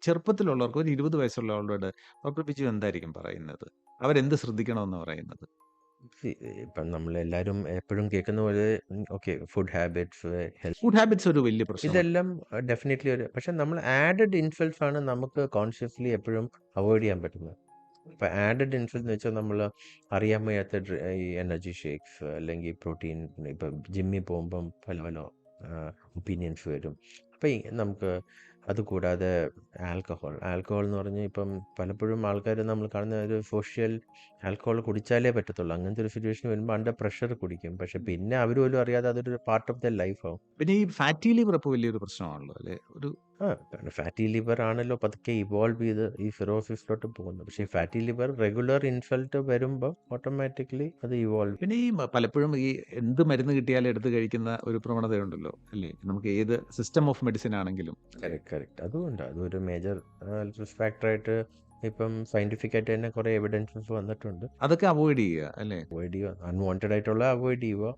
ചെറുപ്പത്തിലുള്ളവർക്ക് ഒരു 20 വയസ്സുള്ള ആളോട് ഡോക്ടർ ബിജു എന്തായിരിക്കും പറയുന്നത്? അവരെന്ത് ശ്രദ്ധിക്കണമെന്നാ പറയുന്നത്? സി ഇപ്പം നമ്മളെല്ലാരും എപ്പഴും കേൾക്കുന്ന പോലെ okay food habits, health food habits ഒരു വലിയ പ്രശ്നമാണ്. ഇതെല്ലാം ഡെഫിനറ്റ്ലി ഒരു പക്ഷെ നമ്മൾ ആഡഡ് ഇൻസൾട്ട്സ് ആണ് നമുക്ക് കോൺഷ്യസ്ലി എപ്പോഴും അവോയ്ഡ് ചെയ്യാൻ പറ്റുന്നത്. ഇപ്പം ആഡഡ് ഇൻസൾട്ട് എന്ന് വെച്ചാൽ നമ്മൾ അറിയാൻ വയ്യാത്ത ഈ എനർജി ഷേക്സ് അല്ലെങ്കിൽ പ്രോട്ടീൻ ഇപ്പം ജിമ്മിൽ പോകുമ്പം പല പല ഒപ്പീനിയൻസ് വരും. അപ്പം നമുക്ക് അതുകൂടാതെ ആൽക്കഹോൾ എന്ന് പറഞ്ഞാൽ ഇപ്പം പലപ്പോഴും ആൾക്കാർ നമ്മൾ കാണുന്ന ഒരു സോഷ്യൽ ആൽക്കഹോൾ കുടിച്ചാലേ പറ്റത്തുള്ളൂ. അങ്ങനത്തെ ഒരു സിറ്റുവേഷൻ വരുമ്പോൾ അണ്ടർ പ്രഷർ കുടിക്കും. പക്ഷെ പിന്നെ അവർ പോലും അറിയാതെ അതൊരു പാർട്ട് ഓഫ് ദ ലൈഫ് ആവും. പിന്നെ ഈ ഫാറ്റി ലിവർ ഇപ്പോൾ വലിയൊരു പ്രശ്നമാണല്ലോ അല്ലേ? ഒരു കാരണം ഫാറ്റി ലിവർ ആണല്ലോ പതുക്കെ ഇവോൾവ് ചെയ്ത് ഈ സിറോസിസിലോട്ട് പോകുന്നത്. പക്ഷേ ഈ ഫാറ്റി ലിവർ റെഗുലർ ഇൻസൾട്ട് വരുമ്പോൾ ഓട്ടോമാറ്റിക്കലി അത് ഇവോൾവ്. പിന്നെ ഈ പലപ്പോഴും ഈ എന്ത് മരുന്ന് കിട്ടിയാലും എടുത്ത് കഴിക്കുന്ന ഒരു പ്രവണതയുണ്ടല്ലോ അല്ലേ? നമുക്ക് ഏത് സിസ്റ്റം ഓഫ് മെഡിസിൻ ആണെങ്കിലും. കറക്റ്റ് അതുകൊണ്ട് അതൊരു മേജർ റിസ്ക് ഫാക്ടറായിട്ട് ഇപ്പം സയന്റിഫിക് ആയിട്ട് തന്നെ കുറേ എവിഡൻസസ് വന്നിട്ടുണ്ട്. അതൊക്കെ അവോയ്ഡ് ചെയ്യുക അല്ലേ? അവോയ്ഡ് ചെയ്യുക, അൺവാണ്ടഡ് ആയിട്ടുള്ള അവോയ്ഡ് ചെയ്യുക.